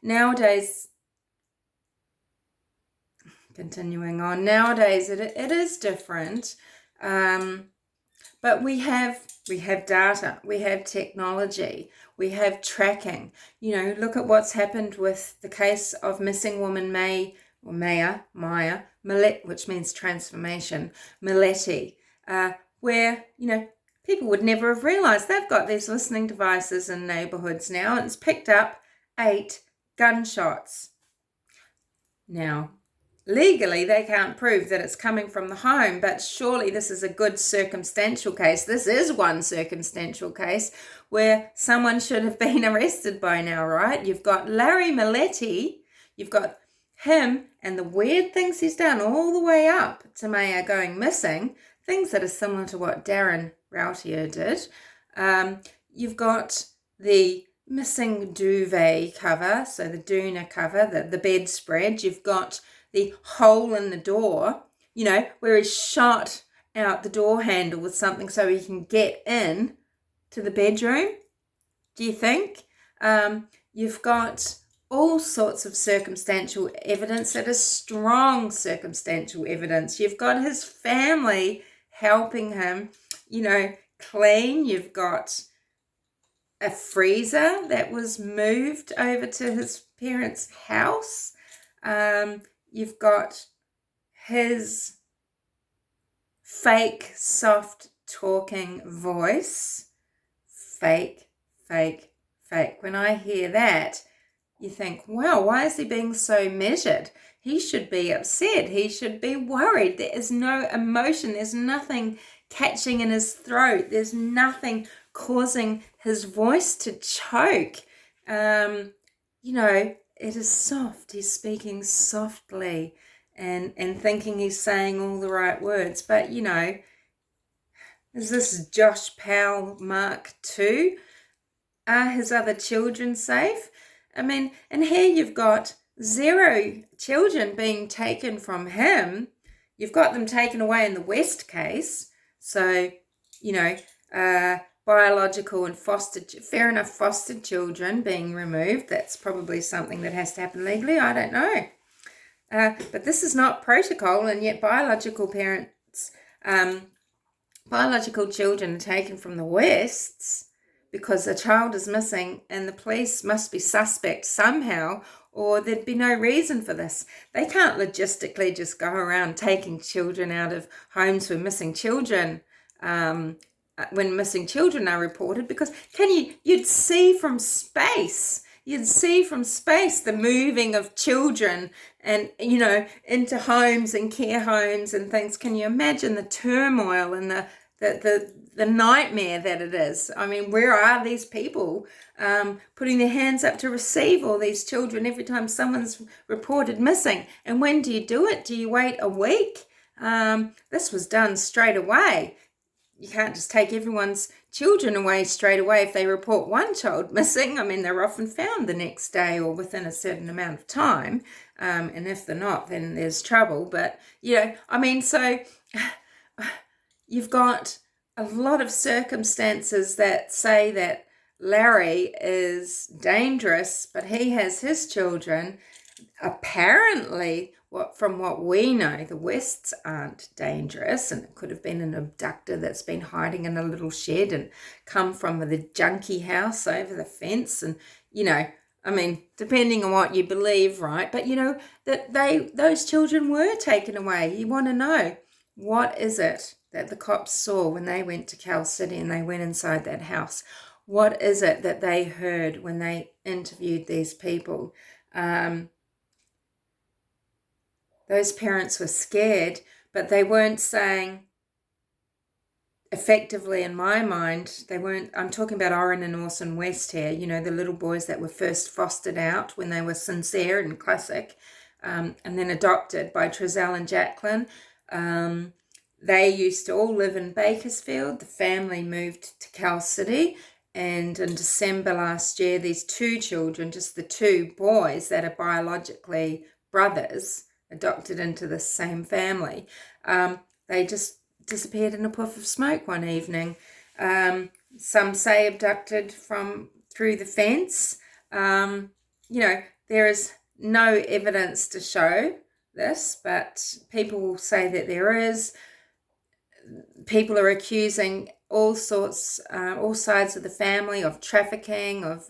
nowadays, continuing on, nowadays it is different. But we have data, we have technology, we have tracking. Look at what's happened with the case of missing woman Maya Millet, which means transformation, Milletti, where, people would never have realised they've got these listening devices in neighbourhoods now, and it's picked up 8 gunshots. Now, legally, they can't prove that it's coming from the home, but surely this is a good circumstantial case. This is one circumstantial case where someone should have been arrested by now, right? You've got Larry Milletti, you've got him and the weird things he's done all the way up to Maya going missing, things that are similar to what Darren Routier did. You've got the missing duvet cover, so the doona cover, the bedspread. You've got the hole in the door, where he's shot out the door handle with something so he can get in to the bedroom. Do you think? You've got all sorts of circumstantial evidence that is strong circumstantial evidence. You've got his family helping him, clean. You've got a freezer that was moved over to his parents' house. You've got his fake, soft talking voice. Fake. When I hear that, you think, wow, why is he being so measured? He should be upset. He should be worried. There is no emotion. There's nothing catching in his throat. There's nothing causing his voice to choke. It is soft. He's speaking softly and thinking he's saying all the right words. But, is this Josh Powell Mark II? Are his other children safe? And here you've got 0 children being taken from him. You've got them taken away in the West case. So, biological and fair enough fostered children being removed. That's probably something that has to happen legally. I don't know. But this is not protocol, and yet biological children are taken from the Wests because a child is missing, and the police must be suspect somehow, or there'd be no reason for this. They can't logistically just go around taking children out of homes with missing children when missing children are reported, because you'd see from space the moving of children and, into homes and care homes and things. Can you imagine the turmoil and the nightmare that it is? Where are these people putting their hands up to receive all these children every time someone's reported missing? And when do you do it? Do you wait a week? This was done straight away. You can't just take everyone's children away straight away if they report one child missing. They're often found the next day or within a certain amount of time. And if they're not, then there's trouble. But, so you've got a lot of circumstances that say that Larry is dangerous, but he has his children. Apparently, from what we know, the Wests aren't dangerous, and it could have been an abductor that's been hiding in a little shed and come from the junkie house over the fence. And, depending on what you believe, right? But, that those children were taken away. You want to know, what is it that the cops saw when they went to Cal City and they went inside that house? What is it that they heard when they interviewed these people? Those parents were scared, but they weren't saying effectively, in my mind, I'm talking about Orrin and Orson West here, the little boys that were first fostered out when they were sincere and classic, and then adopted by Trezell and Jacqueline. They used to all live in Bakersfield. The family moved to Cal City, and in December last year, these 2 children, just the 2 boys that are biologically brothers, adopted into the same family, they just disappeared in a puff of smoke one evening. Some say abducted through the fence. there is no evidence to show this, but people will say that there is. People are accusing all sorts, all sides of the family of trafficking, of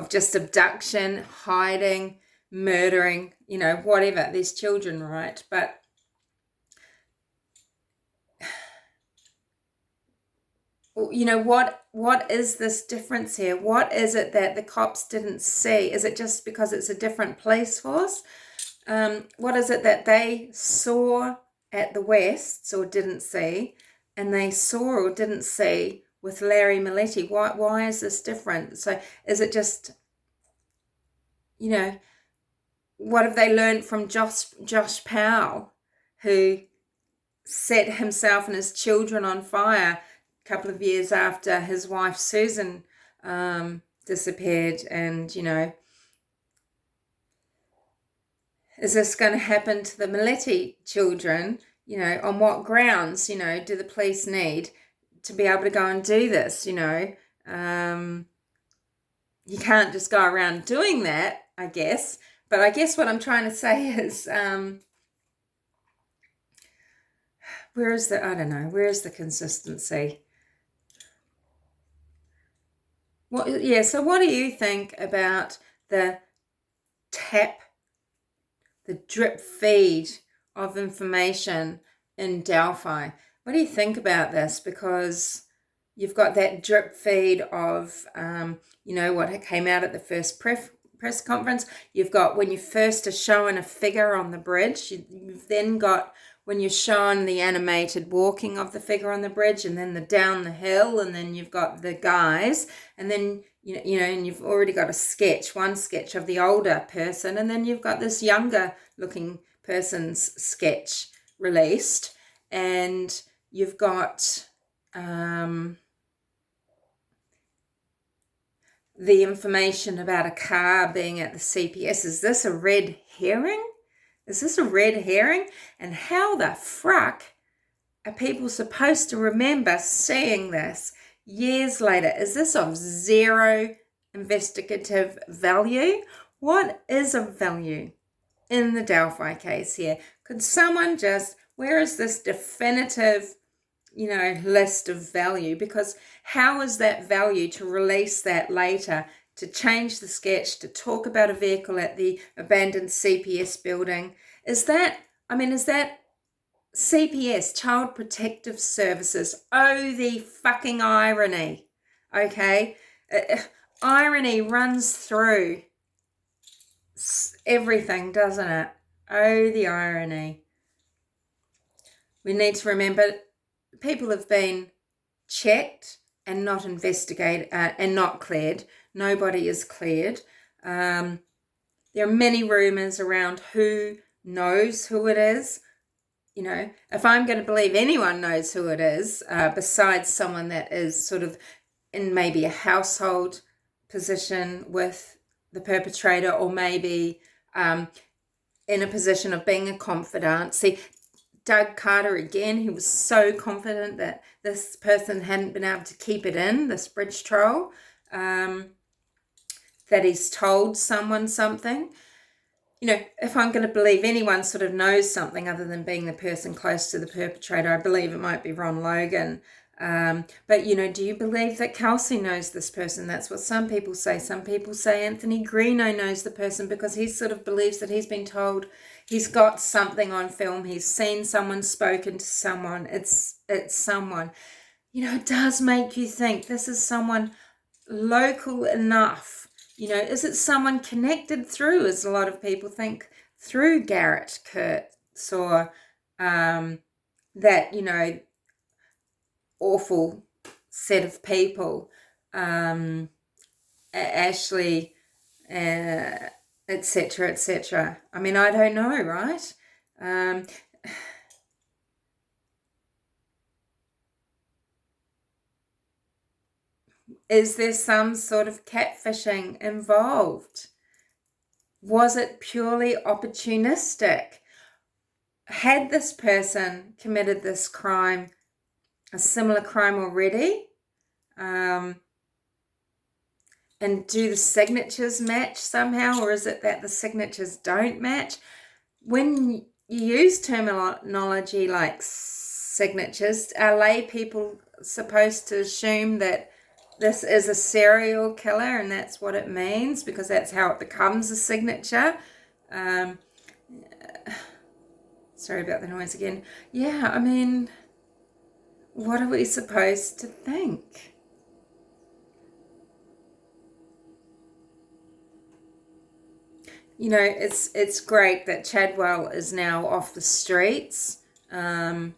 just abduction, hiding, murdering, whatever. There's children, right? But what is this difference here? What is it that the cops didn't see? Is it just because it's a different police force? What is it that they saw at the Wests or didn't see, and they saw or didn't see with Larry Milletti? Why is this different? So is it just, what have they learned from Josh Powell, who set himself and his children on fire a couple of years after his wife Susan disappeared? And is this going to happen to the Milletti children? On what grounds, do the police need to be able to go and do this? You can't just go around doing that, I guess. But I guess what I'm trying to say is, where is the consistency? So what do you think about the drip feed of information in Delphi? What do you think about this? Because you've got that drip feed of, what came out at the first press conference. You've got when you first are showing a figure on the bridge. You've then got when you're showing the animated walking of the figure on the bridge, and then the down the hill, and then you've got the guys, and then and you've already got one sketch of the older person, and then you've got this younger looking person's sketch released, and you've got the information about a car being at the CPS. Is this a red herring? And how the frack are people supposed to remember seeing this years later? Is this of zero investigative value? What is of value in the Delphi case here? Could someone where is this definitive, list of value? Because how is that value to release that later, to change the sketch, to talk about a vehicle at the abandoned CPS building? Is that CPS, Child Protective Services? Oh, the fucking irony, okay? Irony runs through everything, doesn't it? Oh, the irony. We need to remember people have been checked and not investigated and not cleared. Nobody is cleared. There are many rumours around who knows who it is. If I'm going to believe anyone knows who it is, besides someone that is sort of in maybe a household position with the perpetrator, or maybe in a position of being a confidant. See, Doug Carter, again, he was so confident that this person hadn't been able to keep it in, this bridge troll, that he's told someone something. If I'm going to believe anyone sort of knows something other than being the person close to the perpetrator, I believe it might be Ron Logan. But, do you believe that Kelsey knows this person? That's what some people say. Some people say Anthony Greeno knows the person because he sort of believes that he's been told he's got something on film. He's seen someone, spoken to someone. It's someone. It does make you think, this is someone local enough. Is it someone connected through, as a lot of people think, through Garrett Kurtz, or that, awful set of people, Ashley, etc., etc. I mean, I don't know, right? Is there some sort of catfishing involved? Was it purely opportunistic? Had this person committed this crime, a similar crime already? And And do the signatures match somehow, or is it that the signatures don't match? When you use terminology like signatures, are lay people supposed to assume that this is a serial killer and that's what it means because that's how it becomes a signature? Sorry about the noise again. Yeah, I mean, what are we supposed to think? You know, it's great that Chadwell is now off the streets. But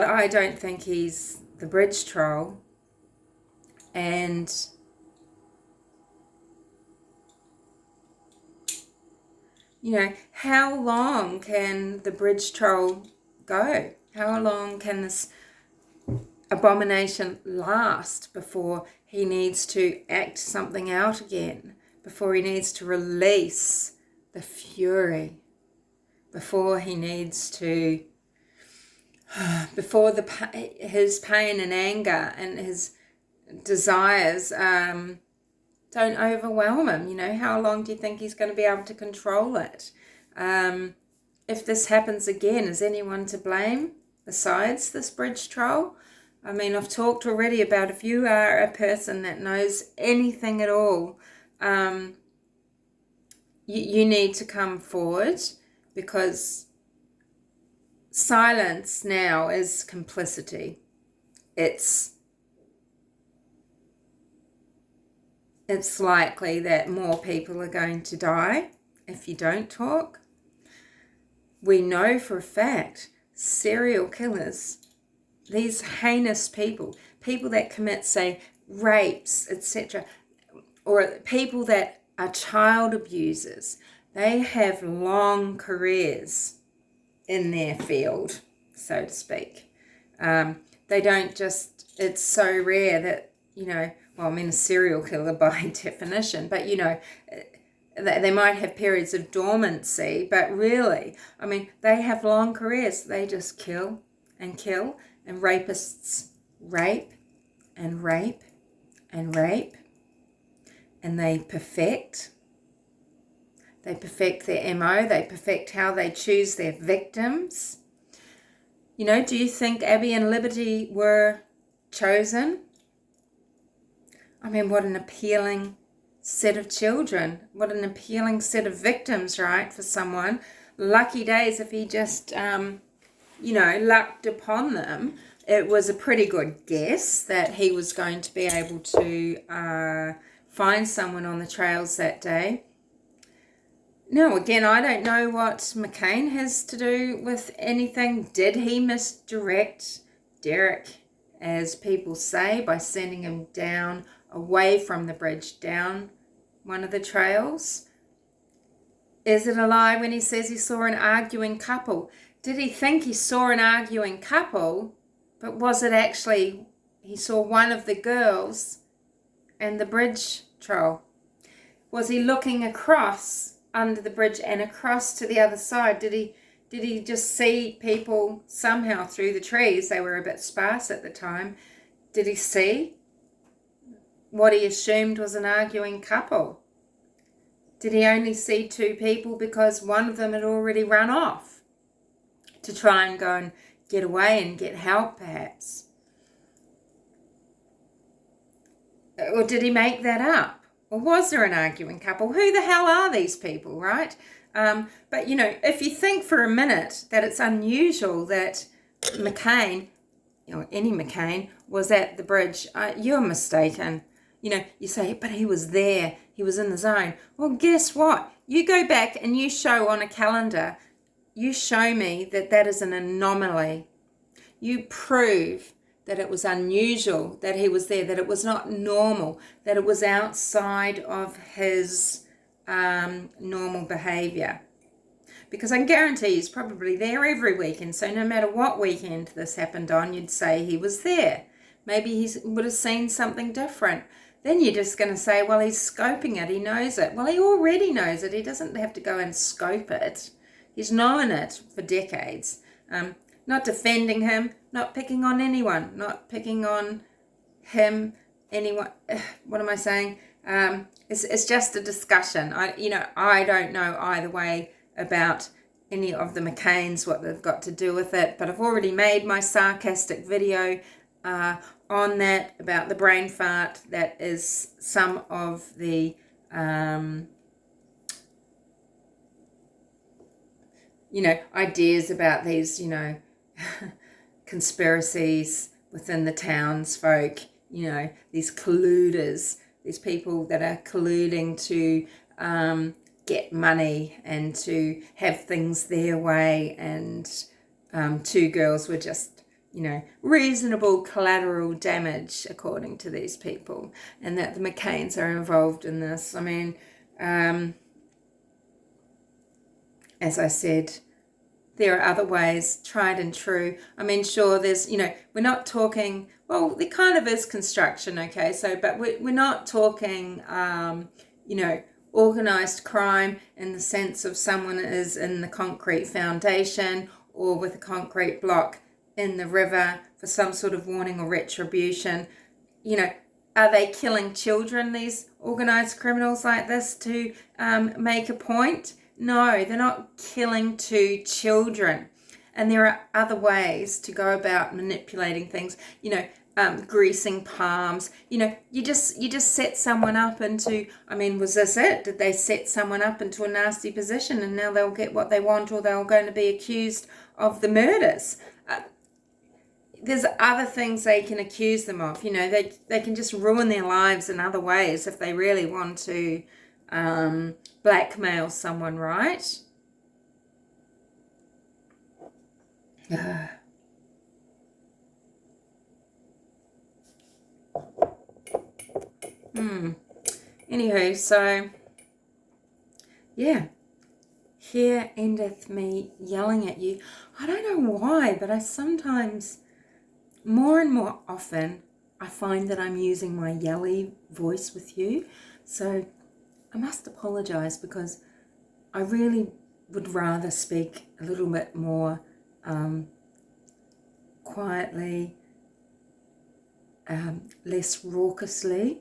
I don't think he's the bridge troll. And you know, how long can the bridge troll go? How long can this abomination last before he needs to act something out again? Before he needs to release the fury? Before he needs to... Before his pain and anger and his desires don't overwhelm him. You know, how long do you think he's going to be able to control it? If this happens again, is anyone to blame besides this bridge troll? I mean, I've talked already about if you are a person that knows anything at all, you need to come forward, because silence now is complicity. It's likely that more people are going to die if you don't talk. We know for a fact serial killers, these heinous people that commit, say, rapes, etc., or people that are child abusers, they have long careers in their field, so to speak. They don't just, it's so rare that, you know, well, I mean, a serial killer by definition, but, you know, they might have periods of dormancy, but really, I mean, they have long careers. They just kill, and rapists rape and rape and rape, and they perfect their MO, they perfect how they choose their victims. You know, do you think Abby and Libby were chosen? I mean, what an appealing set of children. What an appealing set of victims, right, for someone. Lucky days if he just, you know, lucked upon them. It was a pretty good guess that he was going to be able to find someone on the trails that day. Now, again, I don't know what McCain has to do with anything. Did he misdirect Derek, as people say, by sending him down away from the bridge, down one of the trails? Is it a lie when he says he saw an arguing couple? Did he think he saw an arguing couple, but was it actually he saw one of the girls and the bridge troll? Was he looking across under the bridge and across to the other side? Did he just see people somehow through the trees? They were a bit sparse at the time. Did he see what he assumed was an arguing couple? Did he only see two people because one of them had already run off to try and go and get away and get help, perhaps? Or did he make that up? Or was there an arguing couple? Who the hell are these people, right? But, you know, if you think for a minute that it's unusual that McCain, you know, any McCain, was at the bridge, you're mistaken. You know, you say, but he was there. He was in the zone. Well, guess what? You go back and you show on a calendar, you show me that that is an anomaly. You prove that it was unusual that he was there, that it was not normal, that it was outside of his normal behaviour. Because I can guarantee he's probably there every weekend, so no matter what weekend this happened on, you'd say he was there. Maybe he would have seen something different. Then you're just going to say, well, he's scoping it, he knows it. Well, he already knows it. He doesn't have to go and scope it. He's known it for decades. Not defending him, not picking on anyone, not picking on him, anyone, what am I saying? It's just a discussion. I don't know either way about any of the McCains, what they've got to do with it, but I've already made my sarcastic video on that, about the brain fart that is some of the ideas about these, conspiracies within the townsfolk, these colluders, these people that are colluding to get money and to have things their way, and two girls were just, reasonable collateral damage according to these people, and that the McCains are involved in this. I mean, as I said, there are other ways, tried and true. I mean, sure, there's, we're not talking, well, there kind of is construction, okay, but we're not talking, organised crime in the sense of someone is in the concrete foundation or with a concrete block in the river for some sort of warning or retribution. Are they killing children, these organised criminals like this, to make a point? No, they're not killing two children. And there are other ways to go about manipulating things, greasing palms. You just set someone up into, was this it? Did they set someone up into a nasty position and now they'll get what they want, or they're going to be accused of the murders? There's other things they can accuse them of. They can just ruin their lives in other ways if they really want to blackmail someone, right? Anywho, so yeah, here endeth me yelling at you. I don't know why, but I sometimes, more and more often, I find that I'm using my yelly voice with you. So I must apologize, because I really would rather speak a little bit more quietly, less raucously,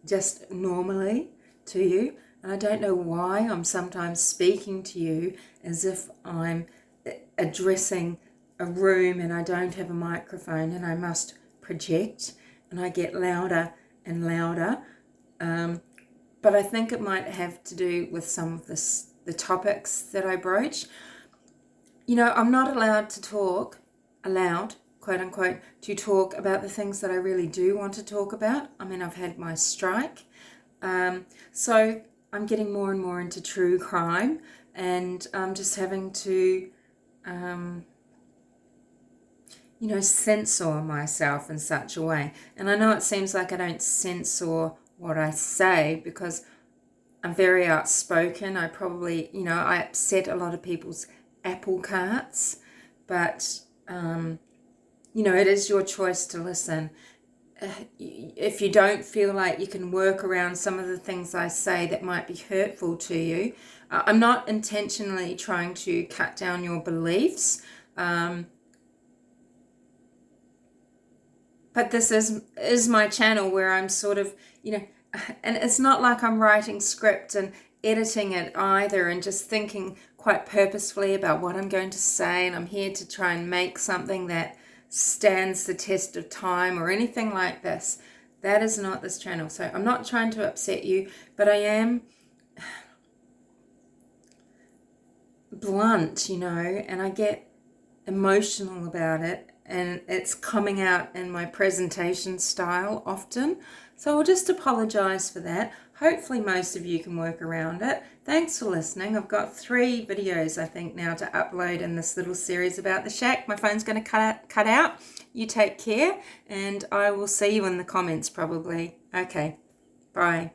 just normally to you. And I don't know why I'm sometimes speaking to you as if I'm addressing a room and I don't have a microphone and I must project, and I get louder and louder. But I think it might have to do with some of the topics that I broach. I'm not allowed to talk, quote unquote, to talk about the things that I really do want to talk about. I've had my strike. So I'm getting more and more into true crime, and I'm just having to, censor myself in such a way. And I know it seems like I don't censor what I say, because I'm very outspoken. I probably, I upset a lot of people's apple carts, but, it is your choice to listen. If you don't feel like you can work around some of the things I say that might be hurtful to you, I'm not intentionally trying to cut down your beliefs, but this is my channel where I'm sort of, and it's not like I'm writing script and editing it either and just thinking quite purposefully about what I'm going to say, and I'm here to try and make something that stands the test of time or anything like this. That is not this channel. So I'm not trying to upset you, but I am blunt, and I get emotional about it, and it's coming out in my presentation style often. So I'll just apologize for that. Hopefully most of you can work around it. Thanks for listening. I've got 3 videos, I think, now to upload in this little series about the shack. My phone's going to cut out. You take care, and I will see you in the comments probably. Okay, bye.